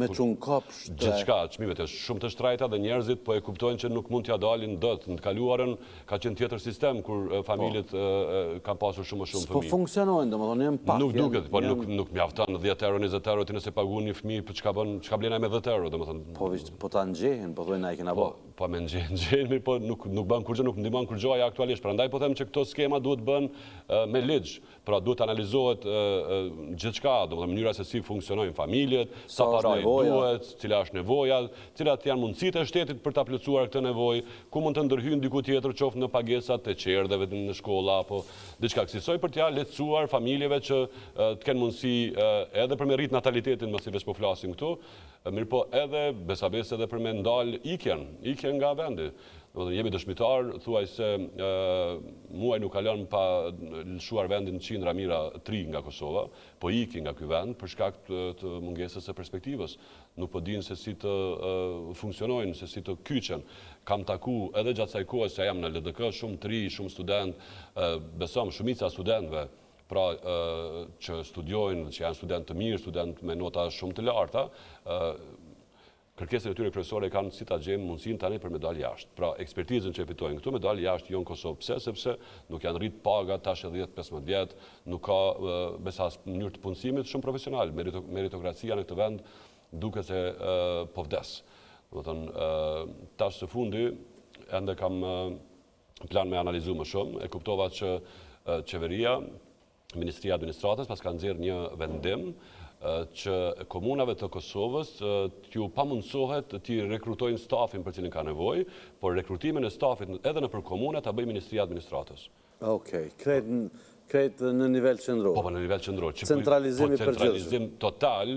me çu në kop shtrajt. Gjithçka, çmimet janë shumë të shtrajta dhe njerëzit po e kuptojnë që nuk mund t'ja dalin dot. Në të kaluarën ka qenë tjetër sistem kur familjet kanë pasur shumë më shumë fëmijë. Po funksionojnë, domethënë janë pak. Nuk duket, po nuk mjafton 10 euro, 20 euro ti nëse paguan një fëmijë, po çka blen ai me 10 euro, domethënë. Po ta nxjehin, po thonë ai kena bë. Po me nxjehin mirë, po nuk bën kurrë, nuk ndihmon kur gjoja aktualisht. Prandaj po them që këto skema duhet bën me ligj. Pra duhet analizohet gjithçka, domethënë mënyra se si funksionojnë familjet, sa para i duhet, cila është nevoja, cilat janë mundësitë e shtetit për ta plotësuar këtë nevojë, ku mund të ndërhyjnë diku tjetër, qoftë në pagesat e qerdheve në shkolla apo diçka kësaj për t'ia lehtësuar familjeve që të kenë mundësi edhe për me rrit natalitetin, mos i veç po flasim këtu, mirë po edhe besabes edhe për me ndal ikjen nga vendi. Jemi dëshmitar, thuaj se muaj nuk kalon pa lëshuar vendin qindra mijëra tri nga Kosova, po ikin nga ky vend për shkak të mungesës së perspektivës. Nuk po dinë se si të funksionojnë, se si të kyçen. Kam taku edhe gjatë asaj kohe se jam në LDK, shumë tri, shumë student, besom shumica studentëve, pra që studiojnë, që janë student të mirë, student me nota shumë të larta, kërkesën e tyre kryesore kanë si ta gjejmë mundësinë tani për me dalë jashtë. Pra ekspertizën që e fitojnë këtu me dalë jashtë jo në Kosovë. Pse? Sepse nuk janë rrit paga tash 10-15 vjet, nuk ka besas mënyrë të punësimit shumë profesional. Meritokracia në këtë vend duket se po vdes. Domethënë tash së fundi ende kam plan me analizu më shumë. E kuptova që qeveria, Ministria e Administratës pas ka nxjerrë një vendim që komunave të Kosovës t'ju pamundsohet t'i rekrutojnë stafin për cilin ka nevojë, por rekrutimin e stafit edhe nëpër komune ta bëjë Ministria e Administratës. Okej, krejt në nivel qendror. Po, në nivel qendror. Centralizimi përgjithshëm. Centralizim total,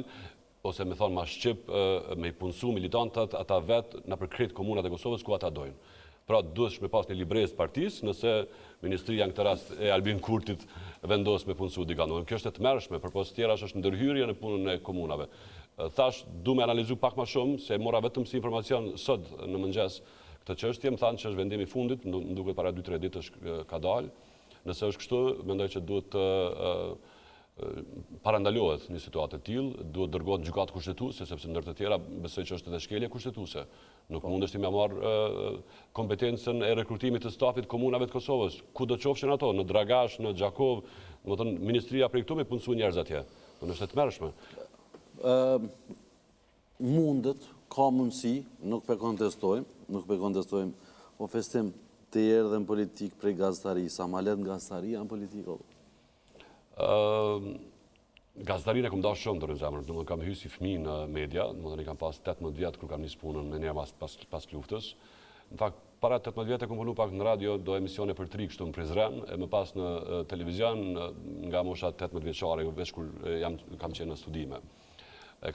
ose me thonë ma shqip, me i punësu militantat ata vetë nëpër krejt komunat e Kosovës ku ata dojnë. Pra duhet me pas një libres partisë nëse Ministria në këtë rast e Albin Kurtit vendos me punësu dika. Kjo është e tmerrshme, përpos tjera është ndërhyrje në punën e komunave. Thash, du me analizu pak ma shumë, se mora vetëm si informacion sot në mëngjes këtë çështje, më thanë që është vendimi fundit, më duket para 2-3 ditë ka dalë. Nëse është kështu, mendoj që duhet të parandalohet një situatë e tillë, duhet dërgohet në gjykatë kushtetuese, sepse ndër të tjera besoj që është edhe shkelje kushtetuese. Nuk mundesh ti me marr kompetencën e rekrutimit të stafit komunave të Kosovës, ku do qofshin ato, në Dragash, në Gjakov, domethënë ministria prej këtu me punësu njerëz atje. Do është e tmerrshme. Mundet, ka mundësi, nuk pe kontestojmë, o festim të erdhen politik prej gazetari, sa ma let nga gazetari janë politikë. Gazetarinë e kam dashur shumë dorën zemrën, domethënë kam hyrë si fëmijë në media, domethënë kam pas 18 vjet kur kam nisur punën me një pas luftës. Në fakt para 18 vjet e kam punuar pak në radio, do emisione për tri kështu në Prizren, e më pas në televizion nga mosha 18 vjeçare, veç kur kam qenë në studime.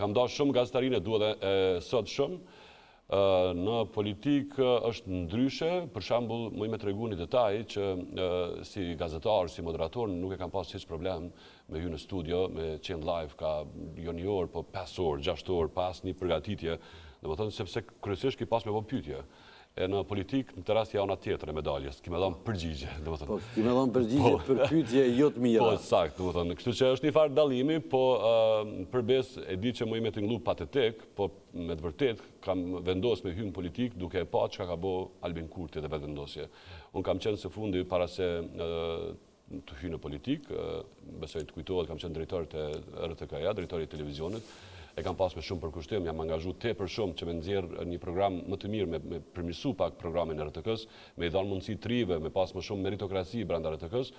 Kam dashur shumë gazetarinë, dua edhe sot shumë. Në politikë është ndryshe, për shembull, më i me tregu një detaj që si gazetar, si moderator, nuk e kam pas hiç problem me hyrë në studio, me qenë live ka jo një orë, po 5 orë, 6 orë, pas një përgatitje, domethënë sepse kryesisht ki pas me bë pyetje. E në politik, në të rast janë tjetër e medaljes, kime dhënë përgjigje. Po, kime dhënë përgjigje për pyetje jo të mira. Po, sakt, kështu që është një farë dallimi, po përbes e di që më i me tingëllu patetik, po me të vërtet kam vendos me hymë politik duke e pa çka ka bo Albin Kurti dhe vetëvendosje. Unë kam qenë së fundi para se të hyjë në politik, besoj të kujtohet, kam qenë drejtor të RTK-ja, drejtori i televizionit. E kam pas me shumë përkushtim, jam angazhu tepër shumë që me nxjerrë një program më të mirë, me përmirësu pak programin e RTK-s, me i dhanë mundësi të rive, me pas më shumë meritokraci brenda RTK-s,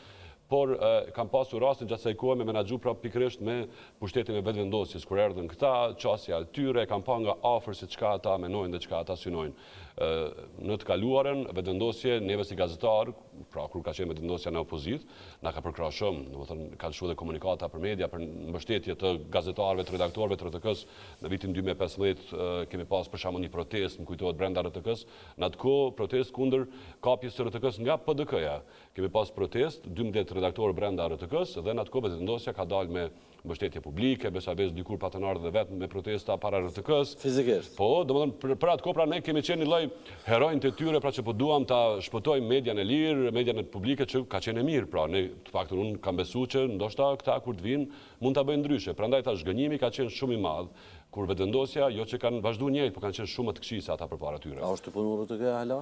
por kam pasur rastin gjatë asaj kohe me menaxhu pikërisht me pushtetin e vetëvendosjes, kur erdhën këta, qasja e tyre, kam pa nga afër se çka ata menojnë dhe çka ata synojnë. Në të kaluarën, vetëvendosje, neve si gazetar, pra kur ka qenë vetëvendosja në opozit, na ka përkrahur shumë, domethënë ka lëshuar dhe komunikata për media për mbështetje të gazetarëve, të redaktorëve të RTK-s. Në vitin 2015 kemi pas për shembull një protestë, më kujtohet brenda RTK-s, në atë kohë protestë kundër kapjes së RTK-s nga PDK-ja. Kemi pas protestë, 12 redaktorë brenda RTK-s dhe në atë kohë vetëvendosja ka dalë me mbështetje publike, besabes dikur pa të ardhur dhe vetë me protesta para RTK-s. Fizikisht. Po, domethënë për atë kohë pra ne kemi qenë një lloj heronjë të tyre, pra që po duam ta shpëtojmë median e lirë, median e publike që ka qenë e mirë, pra ne të paktën unë kam besuar që ndoshta këta kur të vinë mund ta bëjnë ndryshe. Prandaj ta zhgënjimi ka qenë shumë i madh, kur vetëvendosja jo që kanë vazhduar njëjtë, por kanë qenë shumë më të këqij se ata përpara tyre. A është të punuar RTK hala?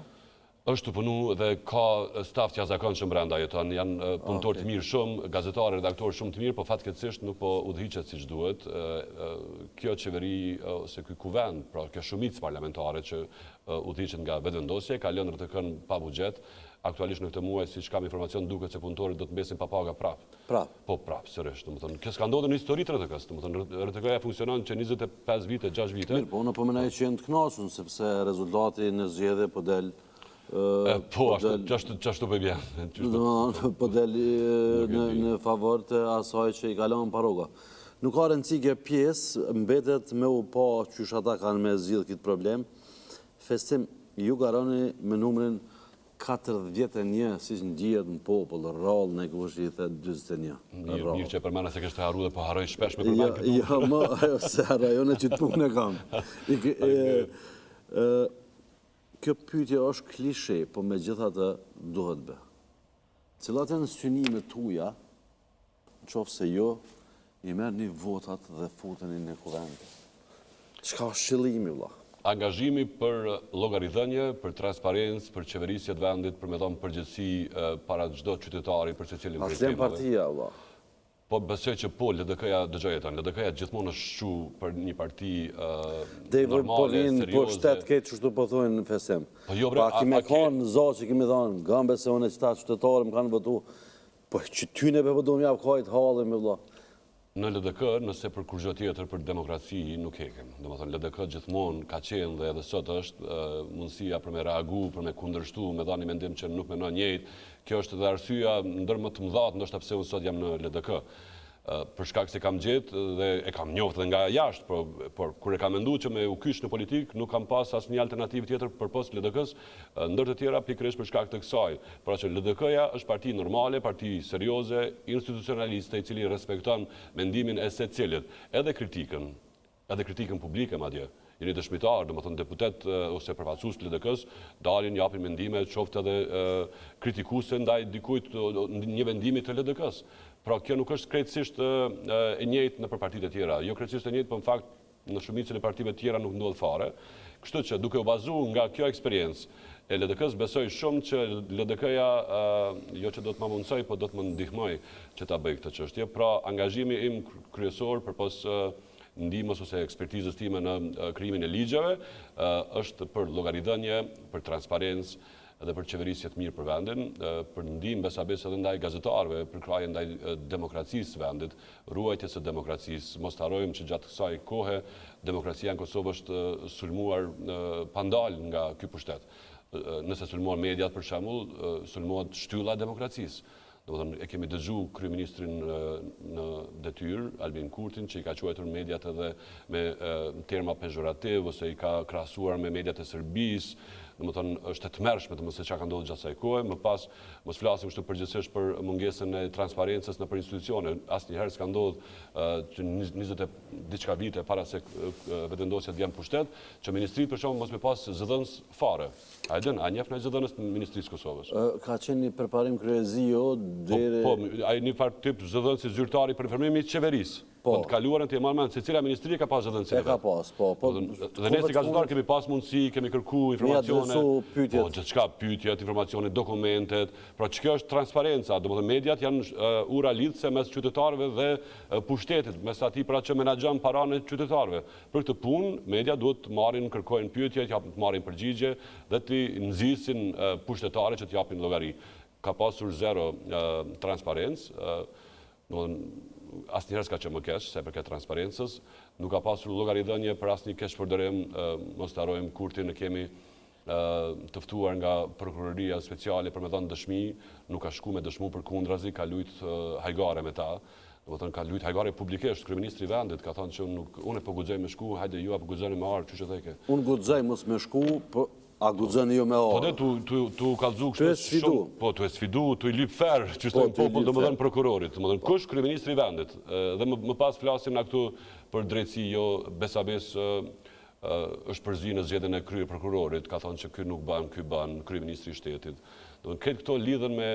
Është të punu dhe ka staf të jashtëzakonshëm brenda jeton, janë punëtor të mirë shumë, gazetarë, redaktorë shumë të mirë, po fatkeqësisht nuk po udhëhiqet siç duhet. Kjo qeveri ose ky kuvend, pra kjo shumicë parlamentare që udhëhiqet nga vetëvendosje, ka lënë RTK-n pa buxhet. Aktualisht në këtë muaj, siç kam informacion, duket se punëtorët do të mbesin pa paga prapë. Prapë? Po prapë, sërish. Domethënë, kjo s'ka ndodhur në histori të RTK-s. Domethënë, RTK-ja funksionon që 25 vite, 6 vite. Mirë, po unë po mendoj që janë të kënaqur sepse rezultati në zgjedhje po del po, ashtu po bjen. Po del në favor të asaj që i kalon paroga. Nuk ka rëndësi kjo pjesë, mbetet me u pa qysh ata kanë me zgjidh këtë problem. Festim, ju garoni me numrin 41, si që ndjihet në popull, rrallë në kush i the 21. Mirë që e përmena se kështë harru dhe po harroj shpesh me përmena këtë. Ja, ma, se harrajone që të punë e kam. Kjo pyetje është klishe, po me gjithatë duhet bë. Cilat janë synimet tuaja, qoftë se jo, i merrni votat dhe futeni në kuvend. Çka është qëllimi vëlla? Angazhimi për llogaridhënie, për transparencë, për qeverisje të vendit, për me dhënë përgjegjësi para çdo qytetari për secilin prej temave. Partia vëlla. Po besoj që po LDK-ja dëgjoj jeton. LDK-ja gjithmonë është shu për një parti normale, serioze. Po shtet këtë çështu po thonë në fesem. Pa kime kanë zotë që kemi dhënë, gambe se unë qëta qytetarë më kanë votu. Po që ty ne po do më jap kajt hallën me vëlla. Në LDK, nëse për kurrë tjetër për demokraci nuk hekem. Domethënë LDK gjithmonë ka qenë dhe edhe sot është mundësia për me reagu, për me kundërshtu, me dhënë mendim që nuk menon njëjtë. Kjo është edhe arsyeja ndër më të mëdha, ndoshta pse unë sot jam në LDK. Për shkak se kam gjetë dhe e kam njohur edhe nga jashtë, por kur e kam menduar që me u kyç në politik, nuk kam pas asnjë alternativë tjetër përpos LDK-s, ndër të tjera pikërisht për shkak të kësaj. Pra që LDK-ja është parti normale, parti serioze, institucionaliste, i cili respekton mendimin e secilit, edhe kritikën publike madje. Jeni dëshmitar, domethënë deputet ose përfaqësues të LDK-s dalin japin mendime, qoftë edhe kritikuese ndaj dikujt një vendimi të LDK-s. Pra kjo nuk është krejtësisht e njëjtë në partitë e tjera. Jo krejtësisht e njëjtë, por në fakt në shumicën e partive të tjera nuk ndodh fare. Kështu që duke u bazuar nga kjo eksperiencë e LDK-s, besoj shumë që LDK-ja jo që do të më mundsoj, po do të më ndihmoj që ta bëj këtë çështje. Pra angazhimi im kryesor përpos ndihmës ose ekspertizës time në krijimin e ligjeve është për llogaridhënie, për transparencë edhe për qeverisje të mirë për vendin, për ndihmë besabes edhe ndaj gazetarëve, për krahje ndaj demokracisë vendit, ruajtjes së demokracisë. Mos harrojmë që gjatë kësaj kohe demokracia në Kosovë është sulmuar pandal nga ky pushtet. Nëse sulmohen mediat për shembull, sulmohet shtylla e demokracisë. Domethënë e kemi dëgjuar kryeministrin në detyrë, Albin Kurtin, që i ka quajtur mediat edhe me terma pejorativ ose i ka krahasuar me mediat e Serbisë. domethënë është e tmerrshme se çka ka ndodhur gjatë asaj kohe, më pas mos flasim kështu përgjithsisht për mungesën e transparencës nëpër institucione. Asnjëherë s'ka ndodhur që 20 diçka vite para se vetëndosja të vjen pushtet, që ministritë për shembull mos me pas zëdhënës fare. A njeh në zëdhënës në Ministrisë Kosovës? Ka qenë një përparim kryezio deri... Po, ai një farë tip zëdhënës si zyrtari për informimin i qeverisë. Po të kaluarën të e marrë se cila ministri ka pas zëdhënësi. E ka pas, po. Dhe ne si gazetar kemi pas mundësi, kemi kërku informacione, po gjithçka pyetjet, informacione, dokumentet. Pra që kjo është transparenca, domethënë mediat janë ura lidhëse mes qytetarëve dhe pushtetit, mes atij pra që menaxhon paranë e qytetarëve. Për këtë punë, media duhet të marrin, kërkojnë pyetje, të marrin përgjigje dhe të nxisin pushtetarët që të japin llogari. Ka pasur zero transparencë, asnjëherë s'ka qenë më keq se përket transparencës, nuk ka pasur llogaridhënie për asnjë keq përdorim, mos të harrojmë Kurtin, ne kemi të ftuar nga prokuroria speciale për me dhënë dëshmi, nuk ka shku me dëshmu për kundrazi, ka lujt hajgare me ta. Domethënë ka lujt hajgare publikisht, kryeministri i vendit ka thënë që unë po guxoj me shku, hajde ju apo guxoni me ardh, çu që theke. Unë guxoj mos me shku, po a guxoni ju me ardh. Po dhe tu kallzu kështu shumë, po tu e sfidu, tu i lip fer, që thonë popull, domethënë prokurorit, domethënë kush kryeministri i vendit. Dhe më pas flasim na këtu për drejtësi, jo besabes është përzi në zgjedhjen e krye prokurorit, ka thonë që ky nuk ban, ky ban, kryeministri i shtetit. Këtë këto lidhen me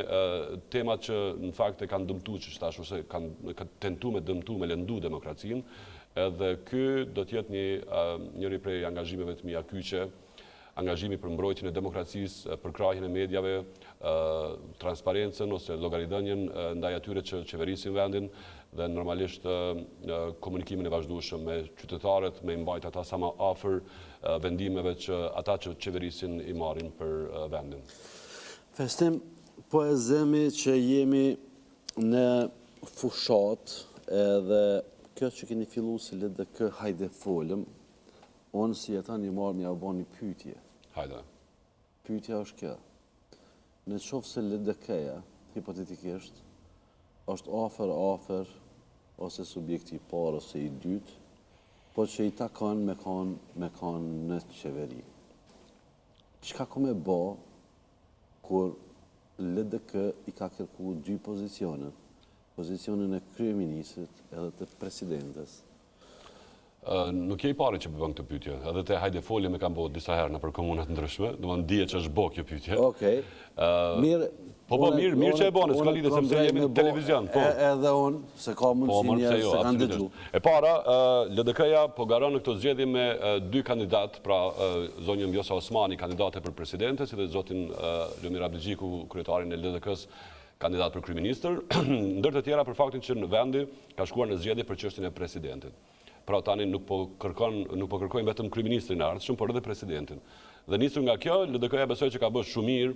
temat që në fakt e kanë dëmtu që shtash, ose kanë tentu me dëmtu, me lëndu demokracinë, edhe ky do t'jetë njëri prej angazhimeve të mia kyçe, angazhimi për mbrojtjen e demokracisë, për krahjen e medjave, transparencën ose llogaridhënien ndaj atyre që qeverisin vendin dhe normalisht komunikimin e vazhdueshëm me qytetarët, me mbajtja ata sa më afër vendimeve që ata që qeverisin i marrin për vendin. Festim, po e zemi që jemi në fushat edhe kjo që keni fillu si le dhe kë hajde folëm, unë si jetan një marrë mja bo një pytje. Hajde. Pytja është kjo. Në qofë se le dhe këja, hipotetikisht, është afer, ose subjekti i parë ose i dytë, po që i takon me kanë në qeveri. Qka ku me bo, kur LDK i ka kërku dy pozicionet, pozicionin e kryeministrit edhe të presidentes? Nuk je i pari që bëbën këtë pyetje, edhe te hajde folje me kam bo disa herë në për komunat ndryshme, do më ndije që është bo kjo pyetje. Okej, mirë. Po, mirë që e bone, s'ka lidhe, sepse jemi në televizion. Edhe unë, se ka mundësi njerë se kanë dëgju. E para, LDK-ja po garon në këto zgjedhje me dy kandidat, pra zonjën Vjosa Osmani, kandidate për presidente, si dhe zotin Lumir Abdigjiku, kryetarin e LDK-s, kandidat për kryeministër, ndër të tjera për faktin që në vendi ka shkuar në zgjedhje për çështjen e presidentit. Pra tani nuk po kërkojnë vetëm kryeministrin e ardhshëm, por edhe presidentin. Dhe nisur nga kjo, LDK-ja besoj që ka bërë shumë mirë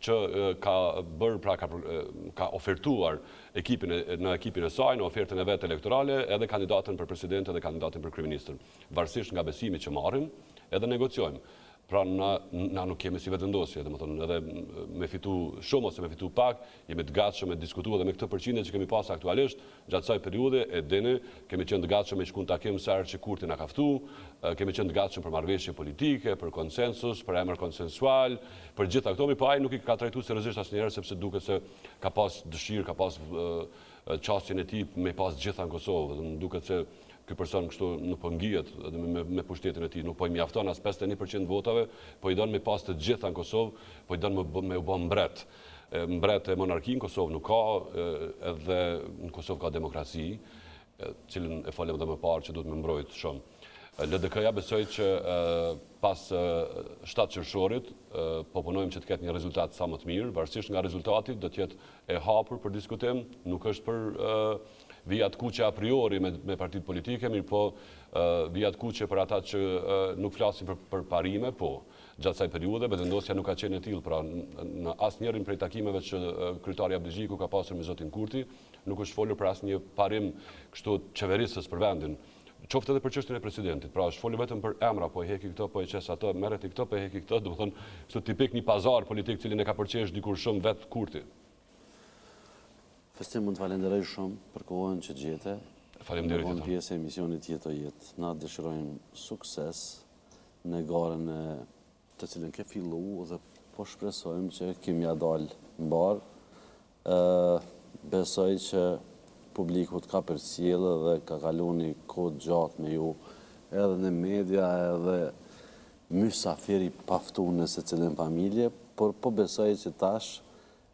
që ka bërë, pra ka ofertuar në ekipin e saj, në ofertën e vetë elektorale, edhe kandidatën për president edhe kandidatën për kryeministër. Varësisht nga besimi që marrim, edhe negociojmë. Pra na nuk kemi si vetëndosje, domethënë edhe me fitu shumë ose me fitu pak, jemi të gatshëm me diskutu edhe me këtë përqindje që kemi pas aktualisht, gjatë kësaj periudhe e dini, kemi qenë të gatshëm me shku në takim sa herë që Kurti na ka ftu, kemi qenë të gatshëm për marrëveshje politike, për konsensus, për emër konsensual, për gjitha këto, po ai nuk i ka trajtuar seriozisht asnjëherë sepse duket se ka pas dëshirë, ka pas çastin e tij me pas gjitha në Kosovë, dhe duket se ky person kështu nuk po ngjihet me pushtetin e tij, nuk po i mjafton as 51% votave, po i don me pas të gjitha në Kosovë, po i don me u bë mbret. Mbret e monarki në Kosovë nuk ka, edhe në Kosovë ka demokraci, cilën e folëm edhe më parë që duhet me mbrojt shumë. LDK-ja besoj që pas 7 qershorit po punojmë që të ketë një rezultat sa më të mirë, varësisht nga rezultati do të jetë e hapur për diskutim, nuk është për vijat kuqe a priori me partit politike, mirë po vijat kuqe për ata që nuk flasin për parime, po. Gjatë saj periude, vetëndosja nuk ka qenë e tillë, pra në asnjërin prej takimeve që kryetari Abdigjiku ka pasur me zotin Kurti, nuk është folur për asnjë parim kështu qeverisës për vendin. Qoftë edhe për çështjen e presidentit, pra është folur vetëm për emra, po e heki këto, po e qes ato, merret i këto, po e heki këto, domethënë kështu tipik një pazar politik cilin e ka përqesh dikur shumë vet Kurti. Festim, mund të falenderoj shumë për kohën që gjete. Faleminderit. Në pjesë e emisionit Jetë o Jetë. Na dëshirojmë sukses në garën e të cilën ke fillu dhe po shpresojmë që kemi ja dalë në barë. Besoj që publikut ka përcjellë dhe ka kalu një kohë gjatë me ju edhe në media edhe mysafiri paftu në se cilën familje, por po besoj që tash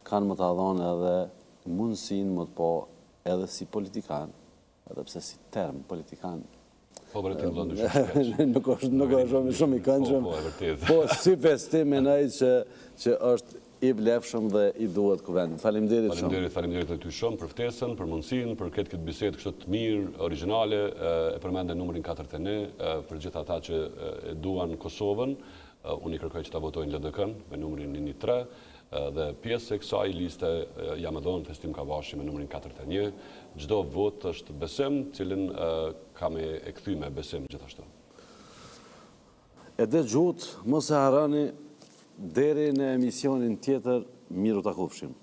kanë më të adhonë edhe mundësin më të po edhe si politikan, edhe pse si term politikan. Po vërtet do ndryshoj. Nuk është shumë i këndshëm. Po, e vërtet. Po si festim menoj që është i vlefshëm dhe i duhet kuvendit. Faleminderit shumë. Faleminderit ty shumë për ftesën, për mundësinë, për këtë bisedë kështu të mirë, origjinale, e përmendë numrin 49 për gjithë ata që e duan Kosovën. Unë i kërkoj që ta votojnë LDK-n me numrin 113 dhe pjesë e kësaj liste jam e dhënë Festim Kavashi me numrin 41. Çdo vot është besim, cilin kam e kthy me besim gjithashtu. E dëgjut, mos e harroni deri në emisionin tjetër, miru ta kufshim.